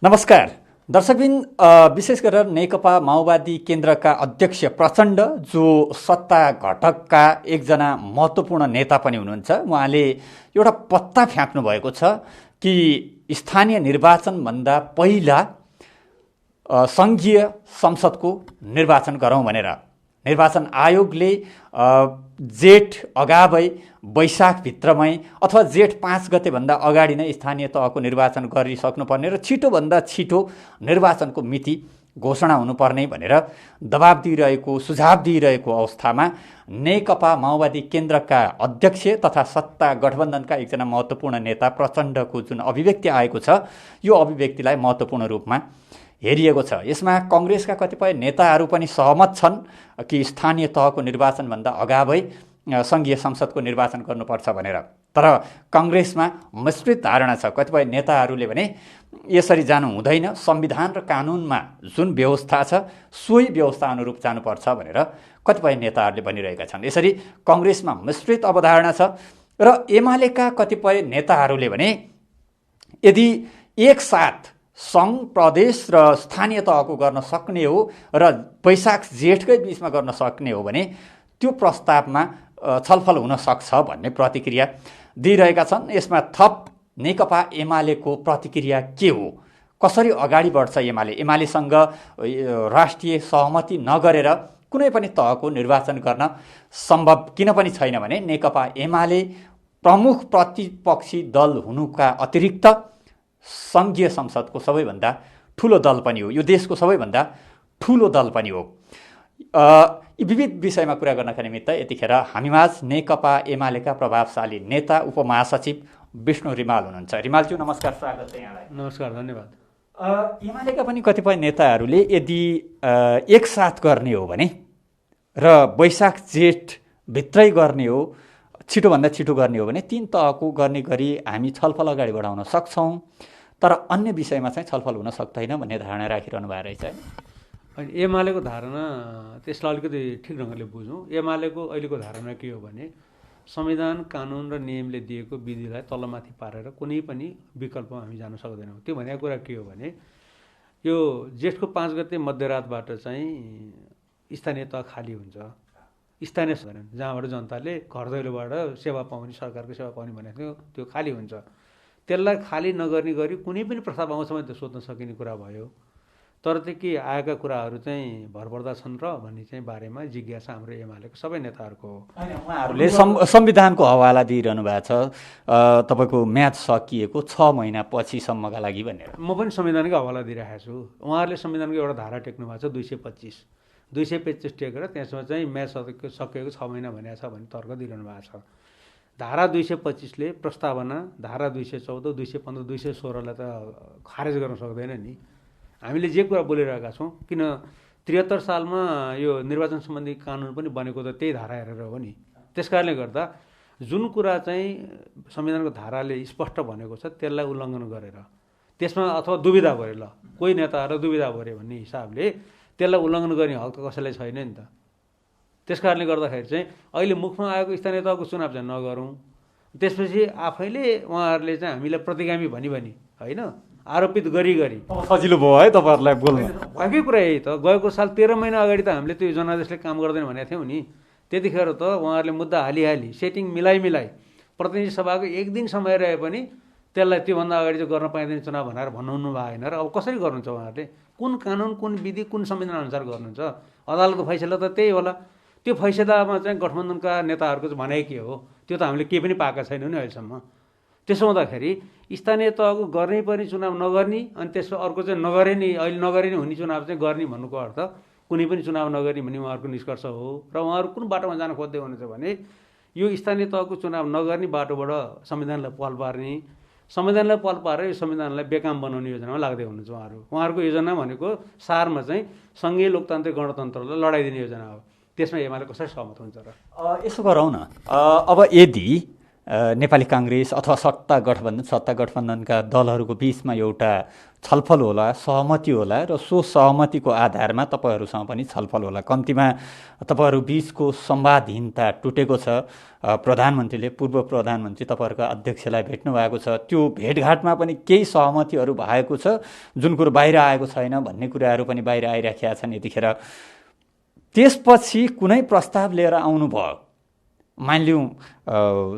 नमस्कार दर्शकबिन, विशेष गरेर नेकपा माओवादी केन्द्रका अध्यक्ष प्रचण्ड जो सत्ता घटकका एकजना महत्त्वपूर्ण नेता पनि हुनुहुन्छ, उहाँले एउटा पत्ता फ्याँक्नु भएको छ कि स्थानीय निर्वाचनभन्दा पहिला सङ्घीय संसदको निर्वाचन गरौँ भनेर। निर्वाचन आयोगले जेठ अगावै वैशाखभित्रमै अथवा जेठ 5 गतेभन्दा अगाडि नै स्थानीय तहको निर्वाचन गरिसक्नुपर्ने र छिटोभन्दा छिटो निर्वाचनको मिति घोषणा हुनुपर्ने भनेर दबाब दिइरहेको, सुझाव दिइरहेको अवस्थामा नेकपा माओवादी केन्द्रका अध्यक्ष तथा सत्ता गठबन्धनका एकजना महत्त्वपूर्ण नेता प्रचण्डको जुन अभिव्यक्ति आएको छ, यो अभिव्यक्तिलाई महत्त्वपूर्ण रूपमा हेरिएको छ। यसमा कङ्ग्रेसका कतिपय नेताहरू पनि सहमत छन् कि स्थानीय तहको निर्वाचनभन्दा अगावै सङ्घीय संसदको निर्वाचन गर्नुपर्छ भनेर। तर कङ्ग्रेसमा मिश्रित धारणा छ। कतिपय नेताहरूले भने यसरी जानु हुँदैन, संविधान र कानुनमा जुन व्यवस्था छ सोही व्यवस्था अनुरूप जानुपर्छ भनेर कतिपय नेताहरूले भनिरहेका छन्। यसरी कङ्ग्रेसमा मिश्रित अवधारणा छ र एमालेका कतिपय नेताहरूले भने यदि एकसाथ सङ्घ, प्रदेश र स्थानीय तहको गर्न सक्ने हो र वैशाख जेठकै बिचमा गर्न सक्ने हो भने त्यो प्रस्तावमा छलफल हुन सक्छ भन्ने प्रतिक्रिया दिइरहेका छन्। यसमा थप नेकपा एमालेको प्रतिक्रिया के हो, कसरी अगाडि बढ्छ एमालेसँग राष्ट्रिय सहमति नगरेर कुनै पनि तहको निर्वाचन गर्न सम्भव किन पनि छैन भने नेकपा एमाले प्रमुख प्रतिपक्षी दल हुनुका अतिरिक्त सङ्घीय संसदको सबैभन्दा ठुलो दल पनि हो, यो देशको सबैभन्दा ठुलो दल पनि हो। यी विविध विषयमा कुरा गर्नका निमित्त यतिखेर हामीमाझ नेकपा एमालेका प्रभावशाली नेता उपमहासचिव विष्णु रिमाल हुनुहुन्छ। रिमालज्यू नमस्कार, स्वागत छ यहाँलाई। नमस्कार, धन्यवाद। एमालेका पनि कतिपय नेताहरूले यदि एकसाथ गर्ने हो भने र वैशाख जेठ भित्रै गर्ने हो, छिटोभन्दा छिटो गर्ने हो भने 3 तहको गर्ने गरी हामी छलफल अगाडि बढाउन सक्छौँ, तर अन्य विषयमा चाहिँ छलफल हुन सक्दैन भन्ने धारणा राखिरहनु भएको रहेछ। अनि एमालेको धारणा त्यसलाई अलिकति ठिक ढङ्गले बुझौँ। एमालेको अहिलेको धारणा के हो भने संविधान, कानुन र नियमले दिएको विधिलाई तलमाथि पारेर कुनै पनि विकल्पमा हामी जान सक्दैनौँ। त्यो भनेको कुरा के हो भने यो जेठको 5 गते मध्यरातबाट चाहिँ स्थानीय तह खाली हुन्छ। स्थानीय जहाँबाट जनताले घर दैलोबाट सेवा पाउने, सरकारको सेवा पाउने भनेको थियो, त्यो खाली हुन्छ। त्यसलाई खाली नगर्ने गरी कुनै पनि प्रस्ताव आउँछ भने त सोध्न सकिने कुरा भयो। तर त्यो के आएका कुराहरू चाहिँ भरपर्दा छन् र भन्ने चाहिँ बारेमा जिज्ञासा हाम्रो एमालेको सबै नेताहरूको हो। उहाँहरूले संविधानको हवाला दिइरहनु भएको छ, तपाईँको म्याद सकिएको 6 महिना पछिसम्मका लागि भनेर। म पनि संविधानकै हवाला दिइरहेको छु। उहाँहरूले संविधानको एउटा धारा टेक्नु भएको छ 225 टेकेर त्यसमा चाहिँ म्याद सकिएको 6 महिना भनेको छ भन्ने तर्क दिइरहनु भएको छ। धारा 225ले प्रस्तावना धारा 214, 215, 216लाई त खारेज गर्न सक्दैन नि। हामीले जे कुरा बोलिरहेका छौँ, किन 73 सालमा यो निर्वाचन सम्बन्धी कानुन पनि बनेको त त्यही धारा हेरेर हो नि। त्यस कारणले गर्दा जुन कुरा चाहिँ संविधानको धाराले स्पष्ट भनेको छ त्यसलाई उल्लङ्घन गरेर त्यसमा अथवा दुविधा भरे, ल कोही नेताहरूलाई दुविधा भरे भन्ने हिसाबले त्यसलाई उल्लङ्घन गर्ने हक त कसैलाई छैन नि त। त्यस कारणले गर्दाखेरि चाहिँ अहिले मुखमा आएको स्थानीय तहको चुनाव चाहिँ नगरौँ। त्यसपछि आफैले उहाँहरूले चाहिँ हामीलाई प्रतिगामी भनी होइन, आरोपित गरी सजिलो भयो है तपाईँहरूलाई बोल्नु। भएकै कुरा यही त। गएको साल 13 महिना अगाडि त हामीले त्यो जनादेशले काम गर्दैन भनेको थियौँ नि। त्यतिखेर त उहाँहरूले मुद्दा हालिहाली सेटिङ मिलाइ प्रतिनिधि सभाको 1 दिन समय रहे पनि त्यसलाई त्योभन्दा अगाडि चाहिँ गर्न पाइँदैन चुनाव भनेर भन्नुहुनु भएन। र अब कसरी गर्नुहुन्छ उहाँहरूले? कुन कानुन, कुन विधि, कुन संविधान अनुसार गर्नुहुन्छ? अदालतको फैसला त त्यही होला। त्यो फैसलामा चाहिँ गठबन्धनका नेताहरूको चाहिँ भनाइ के हो? त्यो त हामीले केही पनि पाएका छैनौँ नि अहिलेसम्म। त्यसो हुँदाखेरि स्थानीय तहको गर्नै पर्ने चुनाव नगर्ने, अनि त्यसको अर्को चाहिँ नगरे नि, अहिले नगरे नि हुने चुनाव चाहिँ गर्ने भन्नुको अर्थ कुनै पनि चुनाव नगर्ने भन्ने उहाँहरूको निष्कर्ष हो। र उहाँहरू कुन बाटोमा जान खोज्दै हुनुहुन्छ भने यो स्थानीय तहको चुनाव नगर्ने बाटोबाट संविधानलाई पहल पार्ने, संविधानलाई पहल पारेर यो संविधानलाई बेकाम बनाउने योजनामा लाग्दै हुनुहुन्छ उहाँहरू। उहाँहरूको योजना भनेको सारमा चाहिँ सङ्घीय लोकतान्त्रिक गणतन्त्रलाई लडाइदिने योजना हो। त्यसमा एमाले कसरी सहमत हुन्छ र? यसो गरौँ न, अब यदि नेपाली काङ्ग्रेस अथवा सत्ता गठबन्धनका दलहरूको बिचमा एउटा छलफल होला, सहमति होला र सो सहमतिको आधारमा तपाईँहरूसँग पनि छलफल होला। कम्तीमा तपाईँहरू बिचको संवादहीनता टुटेको छ। प्रधानमन्त्रीले, पूर्व प्रधानमन्त्री तपाईँहरूका अध्यक्षलाई भेट्नु भएको छ। त्यो भेटघाटमा पनि केही सहमतिहरू भएको छ, जुन कुरो बाहिर आएको छैन भन्ने कुराहरू पनि बाहिर आइराखेका छन् यतिखेर। त्यसपछि कुनै प्रस्ताव लिएर आउनुभयो, मानिलिउँ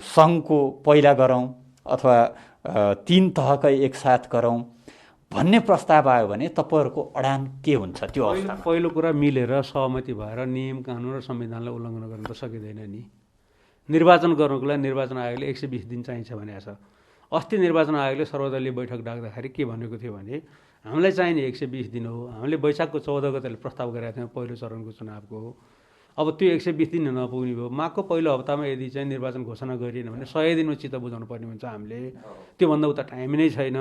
सङ्घको पहिला गरौँ अथवा 3 तहकै एकसाथ गरौँ भन्ने प्रस्ताव आयो भने तपाईँहरूको अडान के हुन्छ? त्यो अवस्था पहिलो कुरा मिलेर सहमति भएर नियम कानुन र संविधानलाई उल्लङ्घन गर्न त सकिँदैन नि। निर्वाचन गर्नुको लागि निर्वाचन आयोगले 120 दिन चाहिन्छ भनेको छ। अस्ति निर्वाचन आयोगले सर्वदलीय बैठक डाक्दाखेरि के भनेको थियो भने हामीलाई चाहिने 120 दिन हो। हामीले वैशाखको 14 गतेले प्रस्ताव गरेका थियौँ पहिलो चरणको चुनावको। अब त्यो 120 दिन नपुग्ने भयो। माघको पहिलो हप्तामा यदि चाहिँ निर्वाचन घोषणा गरिएन भने 100 दिनमा चित्त बुझाउनु पर्ने हुन्छ हामीले। त्योभन्दा उता टाइम नै छैन।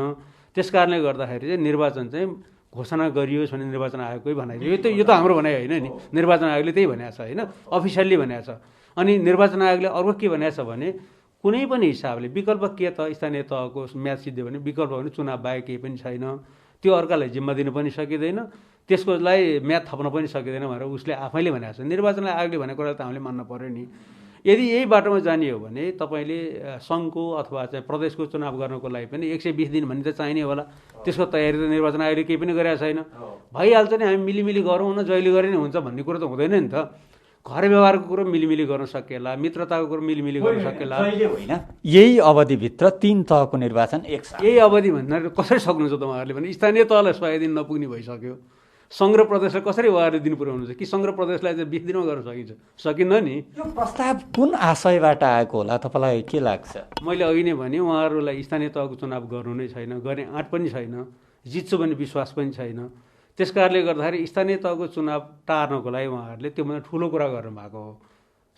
त्यस कारणले गर्दाखेरि चाहिँ निर्वाचन चाहिँ घोषणा गरियोस् भने निर्वाचन आयोगकै भनाइ यो त हाम्रो भनाइ होइन नि। निर्वाचन आयोगले त्यही भनेको छ होइन, अफिसियल्ली भनेको छ। अनि निर्वाचन आयोगले अर्को के भनेको छ भने कुनै पनि हिसाबले विकल्प के त स्थानीय तहको म्याच सिद्धियो भने विकल्प भने चुनाव बाहेक केही पनि छैन। त्यो अर्कालाई जिम्मा दिनु पनि सकिँदैन, त्यसकोलाई म्याद थप्न पनि सकिँदैन भनेर उसले आफैले भनेको छ। निर्वाचन आयोगले भनेको कुरा त हामीले मान्न पर्यो नि। यदि यही बाटोमा जाने हो भने तपाईँले सङ्घको अथवा चाहिँ प्रदेशको चुनाव गर्नको लागि पनि 120 दिन भन्ने त चाहिने होला। त्यसको तयारी त निर्वाचन आयोगले केही पनि गरेको छैन। भइहाल्छ नि, हामी मिलिमिली गरौँ न, जहिले गरे नि हुन्छ भन्ने कुरो त हुँदैन नि त। घर व्यवहारको कुरो मिलिमिली गर्न सकेला, मित्रताको कुरो मिलिमिली गर्न सकेला। होइन, यही अवधिभित्र 3 तहको निर्वाचन एकसाथ, यही अवधि भन्दा कसरी सक्नुहुन्छ तपाईँहरूले भने स्थानीय तहलाई 100 दिन नपुग्ने भइसक्यो। सङ्घ र प्रदेशलाई कसरी उहाँहरूले दिन पुर्याउनुहुन्छ कि सङ्घ र प्रदेशलाई चाहिँ 20 दिनमा गर्न सकिन्छ? सकिन्न नि। यो प्रस्ताव कुन आशयबाट आएको होला तपाईँलाई के लाग्छ? मैले अघि नै भने उहाँहरूलाई स्थानीय तहको चुनाव गर्नु नै छैन, गर्ने आँट पनि छैन, जित्छु भन्ने विश्वास पनि छैन। त्यस कारणले गर्दाखेरि स्थानीय तहको चुनाव टार्नको लागि उहाँहरूले त्योभन्दा ठुलो कुरा गर्नुभएको हो,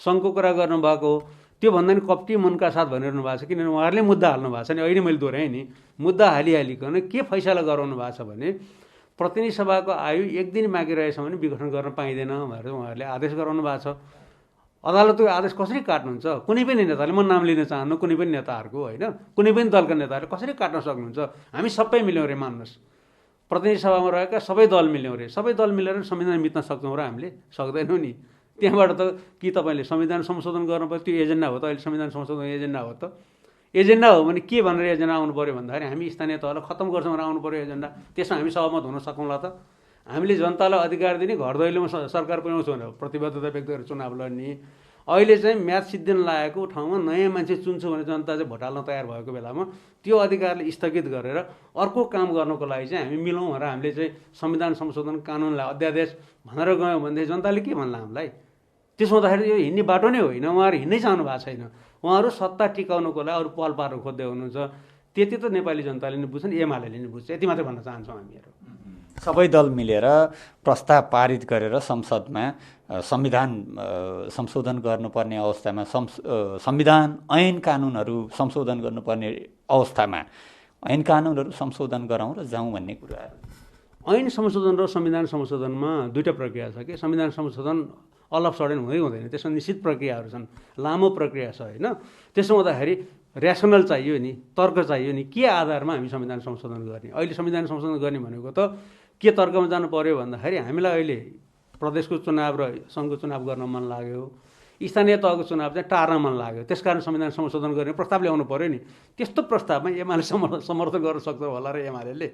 सङ्घको कुरा गर्नुभएको हो। त्योभन्दा नि कप्टी मनका साथ भनिरहनु भएको छ। किनभने उहाँहरूले मुद्दा हाल्नु भएको छ नि। अहिले मैले दोहोऱ्याएँ नि, मुद्दा हालिकन के फैसला गराउनु भएको छ भने प्रतिनिधि सभाको आयु 1 दिन बाँकी रहेछ भने विघटन गर्न पाइँदैन भनेर उहाँहरूले आदेश गराउनु भएको छ। अदालतको आदेश कसरी काट्नुहुन्छ? कुनै पनि नेताले, म नाम लिन चाहन्न, कुनै पनि नेताहरूको होइन, कुनै पनि दलका नेताहरूले कसरी काट्न सक्नुहुन्छ? हामी सबै मिल्यौँ रे मान्नुहोस्, प्रतिनिधि सभामा रहेका सबै दल मिल्यौँ रे, सबै दल मिलेर संविधान मिच्न सक्छौँ र हामीले सक्दैनौँ नि। त्यहाँबाट त कि तपाईँले संविधान संशोधन गर्नु पर्यो, त्यो एजेन्डा हो त? अहिले संविधान संशोधन एजेन्डा हो त? एजेन्डा हो भने के भनेर एजेन्डा आउनु पऱ्यो भन्दाखेरि हामी स्थानीय तहलाई खत्तम गर्छौँ भनेर आउनु पऱ्यो एजेन्डा। त्यसमा हामी सहमत हुन सकौँला त? हामीले जनतालाई अधिकार दिने, घर दैलोमा सरकार पुर्याउँछौँ भनेर प्रतिबद्धता व्यक्त गरेर चुनाव लड्ने। अहिले चाहिँ म्याच सिद्धिन लागेको ठाउँमा नयाँ मान्छे चुन्छु भने जनता चाहिँ भोट हाल्न तयार भएको बेलामा त्यो अधिकारले स्थगित गरेर अर्को काम गर्नको लागि चाहिँ हामी मिलौँ भनेर हामीले चाहिँ संविधान संशोधन कानुनलाई अध्यादेश भनेर गयौँ भनेदेखि जनताले के भन्ला हामीलाई? त्यसो हुँदाखेरि यो हिँड्ने बाटो नै होइन। उहाँहरू हिँड्नै चाहनु भएको छैन। उहाँहरू सत्ता टिकाउनुको लागि अरू पहल पार्न खोज्दै हुनुहुन्छ। त्यति त नेपाली जनताले नै बुझ्छन्, एमाले नै बुझ्छ। यति मात्रै भन्न चाहन्छौँ हामीहरू। सबै दल मिलेर प्रस्ताव पारित गरेर संसदमा संविधान संशोधन गर्नुपर्ने अवस्थामा संविधान ऐन कानुनहरू संशोधन गर्नुपर्ने अवस्थामा ऐन कानुनहरू संशोधन गरौँ र जाउँ भन्ने कुराहरू। ऐन संशोधन र संविधान संशोधनमा दुईवटा प्रक्रिया छ कि। संविधान संशोधन अलप सडन हुँदैन, त्यसमा निश्चित प्रक्रियाहरू छन्, लामो प्रक्रिया छ होइन। त्यसो हुँदाखेरि ऱ्यासनल चाहियो नि, तर्क चाहियो नि, के आधारमा हामी संविधान संशोधन गर्ने? अहिले संविधान संशोधन गर्ने भनेको त के तर्कमा जानु पर्यो भन्दाखेरि हामीलाई अहिले प्रदेशको चुनाव र सङ्घको चुनाव गर्न मन लाग्यो, स्थानीय तहको चुनाव चाहिँ टार्न मन लाग्यो, त्यसकारण संविधान संशोधन गर्ने प्रस्ताव ल्याउनु पर्यो नि। त्यस्तो प्रस्तावमा एमाले समर्थन गर्न सक्छ होला र एमाले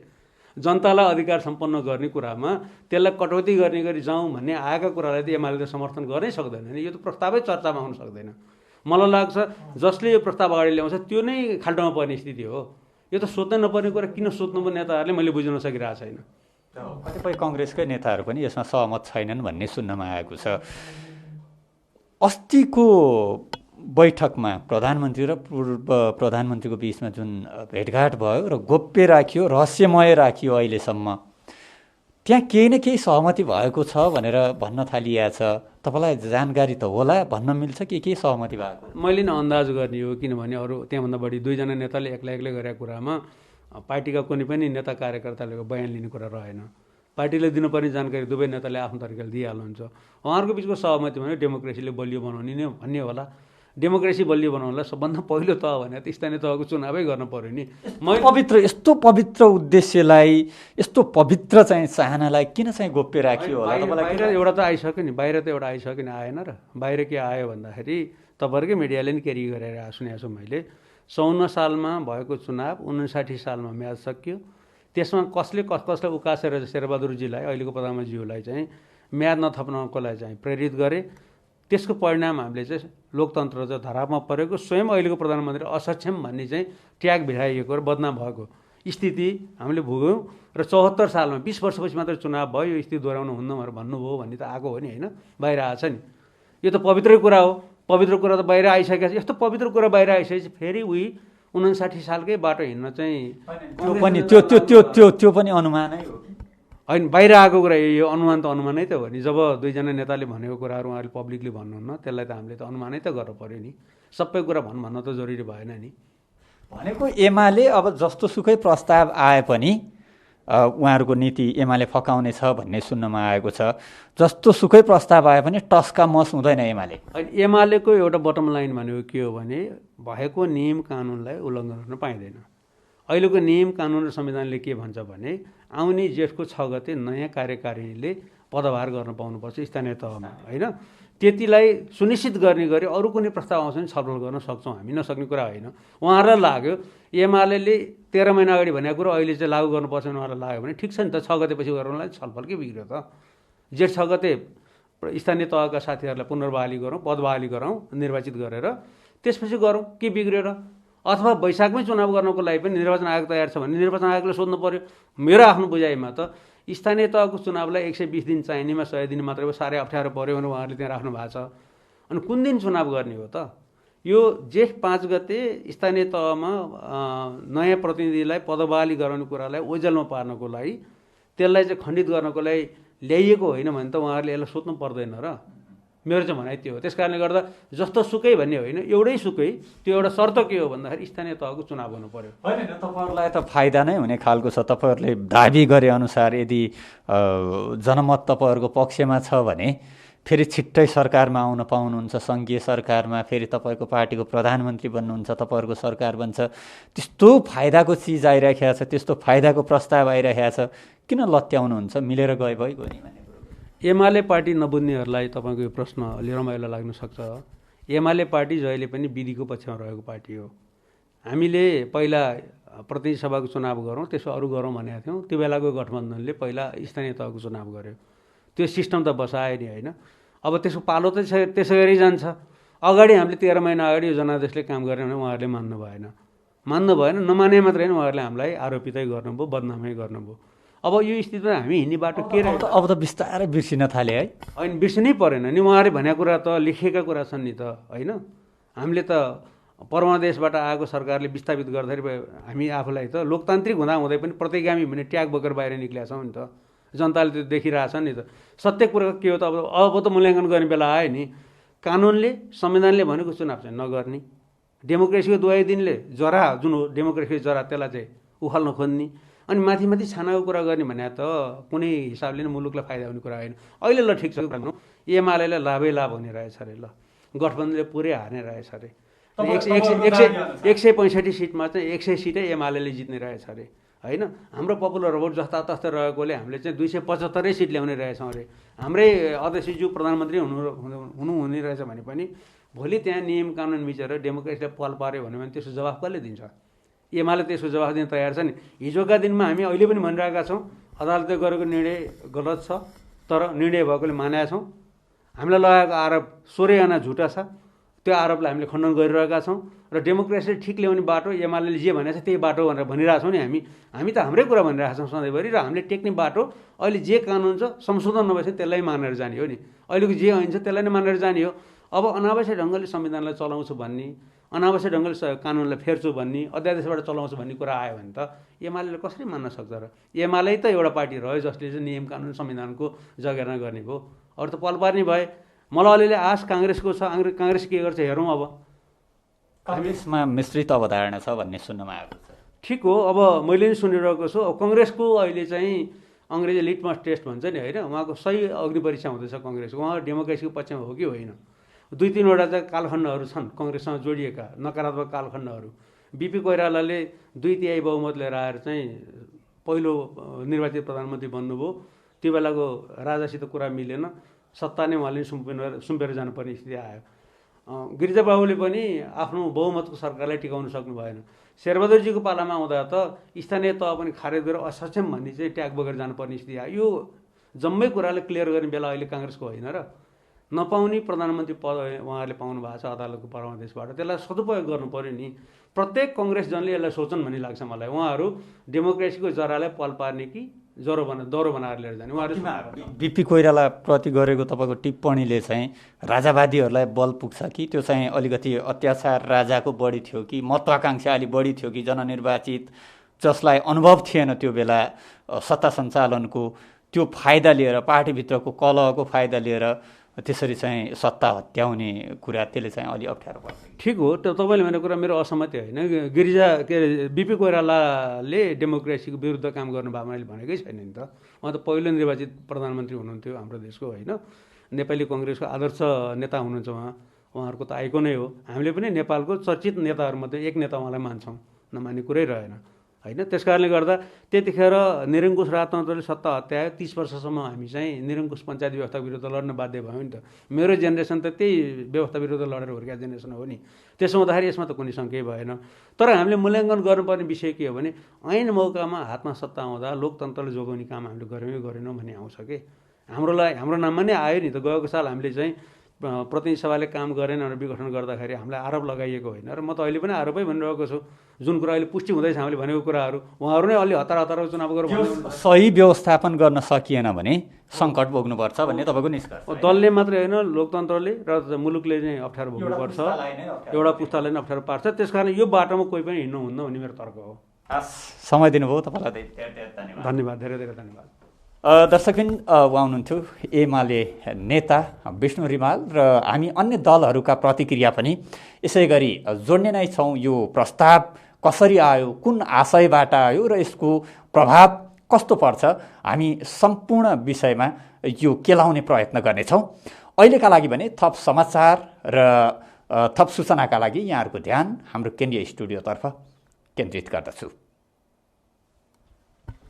जनतालाई अधिकार सम्पन्न गर्ने कुरामा त्यसलाई कटौती गर्ने गरी जाउँ भन्ने आएका कुरालाई त एमाले त समर्थन गर्नै सक्दैन नि। यो त प्रस्तावै चर्चामा आउन सक्दैन। मलाई लाग्छ जसले यो प्रस्ताव अगाडि ल्याउँछ त्यो नै खाल्टोमा पर्ने स्थिति हो। यो त सोध्नै नपर्ने कुरा किन सोध्नु नेताहरूले मैले बुझ्न सकिरहेको छैन। कतिपय कङ्ग्रेसकै नेताहरू पनि यसमा सहमत छैनन् भन्ने सुन्नमा आएको छ। अस्तिको बैठकमा प्रधानमन्त्री र पूर्व प्रधानमन्त्रीको बिचमा जुन भेटघाट भयो र गोप्य राखियो, रहस्यमय राखियो अहिलेसम्म, त्यहाँ केही न केही सहमति भएको छ भनेर भन्न थालिएको छ। तपाईँलाई जानकारी त होला, भन्न मिल्छ के सहमति भएको? मैले नै अन्दाज गर्ने हो, किनभने अरू त्यहाँभन्दा बढी 2 जना नेताले एक्लै गरेका कुरामा पार्टीका कुनै पनि नेता कार्यकर्ताले बयान लिने कुरा रहेन। पार्टीले दिनुपर्ने जानकारी दुवै नेताले आफ्नो तरिकाले दिइहाल्नुहुन्छ। उहाँहरूको बिचको सहमति भने डेमोक्रेसीले बलियो बनाउने नै भन्ने होला डेमोक्रेसी बलियो बनाउनलाई सबभन्दा पहिलो तह भने त स्थानीय तहको चुनावै गर्न पर्यो नि। यस्तो पवित्र उद्देश्यलाई, यस्तो पवित्र चाहिँ चाहनालाई किन चाहिँ गोप्य राखियो होला तपाईँलाई? बाहिर एउटा त आइसक्यो नि, बाहिर त एउटा आइसक्यो नि, आएन र? बाहिर के आयो भन्दाखेरि तपाईँहरूकै मिडियाले नि केरी गरेर सुनेको छु मैले। 54 सालमा भएको चुनाव 59 सालमा म्याद सकियो। त्यसमा कसले कसलाई उकासेर शेरबहादुरजीलाई, अहिलेको प्रधानमन्त्रीज्यूलाई चाहिँ म्याद नथप्नको लागि चाहिँ प्रेरित गरे। त्यसको परिणाम हामीले चाहिँ लोकतन्त्र चाहिँ धरापमा परेको, स्वयं अहिलेको प्रधानमन्त्री असक्षम भन्ने चाहिँ ट्याग भिराइएको र बदनाम भएको स्थिति हामीले भोग्यौँ। र 74 सालमा 20 वर्षपछि मात्र चुनाव भयो, यो स्थिति दोहोऱ्याउनु हुन्न भनेर भन्नुभयो भन्ने त आएको हो नि, होइन? बाहिर आएछ नि। यो त पवित्रै कुरा हो। पवित्र कुरा त बाहिर आइसकेको छ। यस्तो पवित्र कुरा बाहिर आइसकेपछि फेरि उही 59 सालकै बाटो हिँड्न चाहिँ त्यो पनि अनुमानै हो। होइन, बाहिर आएको कुरा यो अनुमान त अनुमानै त हो नि। जब दुईजना नेताले भनेको कुराहरू उहाँहरूले पब्लिकली भन्नुहुन्न, त्यसलाई त हामीले त अनुमानै त गर्नु पऱ्यो नि। सबै कुरा भन्न त जरुरी भएन नि। भनेको एमाले अब जस्तो सुकै प्रस्ताव आए पनि उहाँहरूको नीति एमाले फकाउने छ भन्ने सुन्नमा आएको छ। जस्तो सुकै प्रस्ताव आए पनि टस्का मस हुँदैन एमाले। एमालेको एउटा बटम लाइन भनेको के हो भने भएको नियम कानुनलाई उल्लङ्घन गर्न पाइँदैन। अहिलेको नियम कानुन र संविधानले के भन्छ भने आउने जेठको 6 गते नयाँ कार्यकारिणीले पदभार गर्न पाउनुपर्छ स्थानीय तहमा, होइन? त्यतिलाई सुनिश्चित गर्ने गरी अरू कुनै प्रस्ताव आउँछ भने छलफल गर्न सक्छौँ हामी, नसक्ने कुरा होइन। उहाँहरूलाई लाग्यो एमाले 13 महिना अगाडि भनेको कुरो अहिले चाहिँ लागू गर्नुपर्छ भने उहाँलाई लाग्यो भने ठिक छ नि त, 6 गतेपछि गर्नलाई छलफल के बिग्रियो त? जेठ 6 गते स्थानीय तहका साथीहरूलाई पुनर्बहाली गरौँ, पदबहाली गरौँ निर्वाचित गरेर, त्यसपछि गरौँ, के बिग्रेर? अथवा वैशाखमै चुनाव गर्नको लागि पनि निर्वाचन आयोग तयार छ भने निर्वाचन आयोगले सोध्नु पर्यो। मेरो आफ्नो बुझाइमा त स्थानीय तहको चुनावलाई 120 दिन चाहिनेमा 100 दिन मात्रै हो, साह्रै अप्ठ्यारो पऱ्यो भने उहाँहरूले त्यहाँ राख्नु भएको छ। अनि कुन दिन चुनाव गर्ने हो त? यो जेठ 5 गते स्थानीय तहमा नयाँ प्रतिनिधिलाई पदबहाली गराउने कुरालाई ओझेलमा पार्नको लागि, त्यसलाई चाहिँ खण्डित गर्नको लागि ल्याइएको होइन भने त उहाँहरूले यसलाई सोध्नु पर्दैन र? मेरो चाहिँ भनाइ त्यो हो। त्यस कारणले गर्दा जस्तो सुकै भन्ने होइन, एउटै सुकै त्यो एउटा शर्त के हो भन्दाखेरि स्थानीय तहको चुनाव हुनु पर्यो। होइन, तपाईँहरूलाई त फाइदा नै हुने खालको छ। तपाईँहरूले दाबी गरे अनुसार यदि जनमत तपाईँहरूको पक्षमा छ भने फेरि छिट्टै सरकारमा आउन पाउनुहुन्छ, सङ्घीय सरकारमा फेरि तपाईँको पार्टीको प्रधानमन्त्री बन्नुहुन्छ, तपाईँहरूको सरकार बन्छ। त्यस्तो फाइदाको चिज आइरहेको छ, त्यस्तो फाइदाको प्रस्ताव आइरहेको छ, किन लत्याउनुहुन्छ? मिलेर गए भइगयो नि भने। एमाले पार्टी नबुझ्नेहरूलाई तपाईँको यो प्रश्न अलि रमाइलो लाग्न सक्छ। एमाले पार्टी जहिले पनि विधिको पक्षमा रहेको पार्टी हो। हामीले पहिला प्रतिनिधि सभाको चुनाव गरौँ, त्यसो अरू गरौँ भनेका थियौँ। त्यो बेलाको गठबन्धनले पहिला स्थानीय तहको चुनाव गर्यो। त्यो सिस्टम त बसायो नि, होइन? अब त्यसको पालो त त्यसै गरी जान्छ। अगाडि हामीले 13 महिना अगाडि यो जनादेशले काम गर्ने भने उहाँहरूले मान्नु भएन। नमाने मात्रै होइन, उहाँहरूले हामीलाई आरोपितै गर्नुभयो, बदनामै गर्नुभयो। अब यो स्थितिमा हामी हिँड्ने बाटो के रहेछ? अब त बिस्तारै बिर्सिन थाले है। होइन, बिर्सिनै परेन नि। उहाँहरूले भनेको कुरा त लेखेका कुरा छन् नि त, होइन? हामीले त परमादेशबाट आएको सरकारले विस्थापित गर्दाखेरि हामी आफूलाई त लोकतान्त्रिक हुँदै पनि प्रतिगामी भन्ने ट्याग बोकेर बाहिर निक्लिया छौँ नि त। जनताले त्यो देखिरहेछ नि त। सत्य कुरा के हो त? अब त मूल्याङ्कन गर्ने बेला आयो नि। कानुनले संविधानले भनेको चुनाव चाहिँ नगर्ने, डेमोक्रेसीको दुहाई दिनले जरा जुन हो डेमोक्रेसीको जरा त्यसलाई चाहिँ उखाल्न खोज्ने, अनि माथि छानाको कुरा गर्ने भने त कुनै हिसाबले नै मुलुकलाई फाइदा हुने कुरा होइन। अहिले ल ठिक छ, एमालेलाई लाभै लाभ हुने रहेछ अरे, ल गठबन्धनले पुरै हार्ने रहेछ अरे। 165 सिटमा चाहिँ 100 सिटै एमालेले जित्ने रहेछ अरे, होइन? हाम्रो पपुलर भोट जस्तातस्तै रहेकोले हामीले चाहिँ 275 सिट ल्याउने रहेछौँ अरे। हाम्रै अध्यक्षज्यू प्रधानमन्त्री हुने रहेछ भने पनि भोलि त्यहाँ नियम कानुन मिचेर डेमोक्रेसीलाई पल पार्यो भने त्यसको जवाफ कसले दिन्छ? एमाले त्यसको जवाफ दिन तयार छ नि। हिजोका दिनमा हामी अहिले पनि भनिरहेका छौँ अदालतले गरेको निर्णय गलत छ, तर निर्णय भएकोले मानेका छौँ। हामीलाई लगाएको आरोप 16 आना झुटा छ, त्यो आरोपलाई हामीले खण्डन गरिरहेका छौँ। र डेमोक्रेसी ठिक ल्याउने बाटो एमाले जे भनेको छ त्यही बाटो भनेर भनिरहेको छौँ नि। हामी त हाम्रै कुरा भनिरहेका छौँ सधैँभरि, र हामीले टेक्ने बाटो अहिले जे कानुन छ संशोधन नभएपछि त्यसलाई मानेर जाने हो नि। अहिलेको जे ऐन छ त्यसलाई नै मानेर जाने हो। अब अनावश्यक ढङ्गले संविधानलाई चलाउँछु भन्ने, अनावश्यक ढङ्गले कानुनलाई फेर्छु भन्ने, अध्यादेशबाट चलाउँछु भन्ने कुरा आयो भने त एमाले कसरी मान्न सक्छ र? एमाले त एउटा पार्टी रह्यो जसले चाहिँ नियम कानुन संविधानको जगेर्ना गर्ने भयो। अरू त पल पार्ने भए। मलाई अलिअलि आश काङ्ग्रेसको छ, काङ्ग्रेस के गर्छ हेरौँ। अब काङ्ग्रेसमा मिश्रित अवधारणा छ भन्ने सुन्नमा आएको छ। ठिक हो, अब मैले पनि सुनिरहेको छु। अब कङ्ग्रेसको अहिले चाहिँ अङ्ग्रेजी लिटमस टेस्ट भन्छ नि, होइन? उहाँको सही अग्नि परीक्षा हुँदैछ कङ्ग्रेसको। उहाँ डेमोक्रेसीको पक्षमा हो कि होइन? 2-3वटा चाहिँ कालखण्डहरू छन् कङ्ग्रेससँग जोडिएका नकारात्मक कालखण्डहरू। बिपी कोइरालाले 2/3 बहुमत लिएर आएर चाहिँ पहिलो निर्वाचित प्रधानमन्त्री बन्नुभयो। त्यो बेलाको राजासित कुरा मिलेन, सत्ता नै उहाँले सुम्पेर जानुपर्ने स्थिति आयो। गिरिजाबाबुले पनि आफ्नो बहुमतको सरकारलाई टिकाउन सक्नु भएन। शेरबहादुरजीको पालामा आउँदा त स्थानीय तह पनि खारेज गरेर असक्षम भन्ने चाहिँ ट्याग बोकेर जानुपर्ने स्थिति आयो। यो जम्मै कुराले क्लियर गर्ने बेला अहिले काङ्ग्रेसको होइन र नपाउने प्रधानमन्त्री पद उहाँहरूले पाउनु भएको छ अदालतको परामर्शबाट। त्यसलाई सदुपयोग गर्नु पर्यो नि। प्रत्येक कङ्ग्रेसजनले यसलाई सोचन् भन्ने लाग्छ मलाई। उहाँहरू डेमोक्रेसीको जरालाई पल पार्ने कि दह्रो बनाएर लिएर जाने उहाँहरू। बिपी कोइरालाप्रति गरेको तपाईँको टिप्पणीले चाहिँ राजावादीहरूलाई बल पुग्छ कि त्यो चाहिँ अलिकति अत्याचार राजाको बढी थियो कि महत्त्वाकाङ्क्षा अलिक बढी थियो कि जननिर्वाचित जसलाई अनुभव थिएन त्यो बेला सत्ता सञ्चालनको त्यो फाइदा लिएर पार्टीभित्रको कलहको फाइदा लिएर त्यसरी चाहिँ सत्ता हत्याउने कुरा त्यसले चाहिँ अलि अप्ठ्यारो पर्छ। ठिक हो, तपाईँले भनेको कुरा मेरो असहमति होइन। बिपी कोइरालाले डेमोक्रेसीको विरुद्ध काम गर्नुभयो मैले भनेकै छैन नि त। उहाँ त पहिलो निर्वाचित प्रधानमन्त्री हुनुहुन्थ्यो हाम्रो देशको होइन। नेपाली कङ्ग्रेसको आदर्श नेता हुनुहुन्छ उहाँहरूको त आएको नै हो। हामीले पनि नेपालको चर्चित नेताहरूमध्ये एक नेता उहाँलाई मान्छौँ, नमान्ने कुरै रहेन होइन। त्यस कारणले गर्दा त्यतिखेर निरङ्कुश राजतन्त्रले सत्ता हत्यायो। 30 वर्षसम्म हामी चाहिँ निरङ्कुश पञ्चायत व्यवस्था विरुद्ध लड्न बाध्य भयौँ नि त। मेरो जेनेरेसन त त्यही व्यवस्था विरुद्ध लडेर हुर्केको जेनेरेसन हो नि। त्यसो हुँदाखेरि यसमा त कुनै शङ्कै भएन। तर हामीले मूल्याङ्कन गर्नुपर्ने विषय के हो भने ऐन मौकामा हातमा सत्ता आउँदा लोकतन्त्रले जोगाउने काम हामीले गरेनौँ भन्ने आउँछ कि हाम्रो नाममा नै आयो नि त। गएको साल हामीले चाहिँ प्रतिनिधि सभाले काम गरेन भनेर विघटन गर्दाखेरि हामीलाई आरोप लगाइएको होइन र म त अहिले पनि आरोपै भनिरहेको छु। जुन कुरा अहिले पुष्टि हुँदैछ हामीले भनेको कुराहरू उहाँहरू नै अलि हतार चुनाव गरेर सही व्यवस्थापन गर्न सकिएन भने सङ्कट भोग्नुपर्छ भन्ने तपाईँको निष्कर्ष। दलले मात्रै होइन लोकतन्त्रले र मुलुकले नै अप्ठ्यारो भोग्नुपर्छ, एउटा पुस्तालाई नै अप्ठ्यारो पार्छ। त्यसकारण यो बाटोमा कोही पनि हिँड्नु हुन्न भन्ने मेरो तर्क हो। समय दिनुभयो तपाईँलाई धन्यवाद, धेरै धेरै धन्यवाद। दर्शकबिन उहाँ हुनुहुन्थ्यो एमाले नेता विष्णु रिमाल र हामी अन्य दलहरूका प्रतिक्रिया पनि यसै गरी जोड्ने नै छौँ। यो प्रस्ताव कसरी आयो, कुन आशयबाट आयो र यसको प्रभाव कस्तो पर्छ, हामी सम्पूर्ण विषयमा यो केलाउने प्रयत्न गर्नेछौँ। अहिलेका लागि भने थप समाचार र थप सूचनाका लागि यहाँहरूको ध्यान हाम्रो केन्द्रीय स्टुडियोतर्फ केन्द्रित गर्दछु।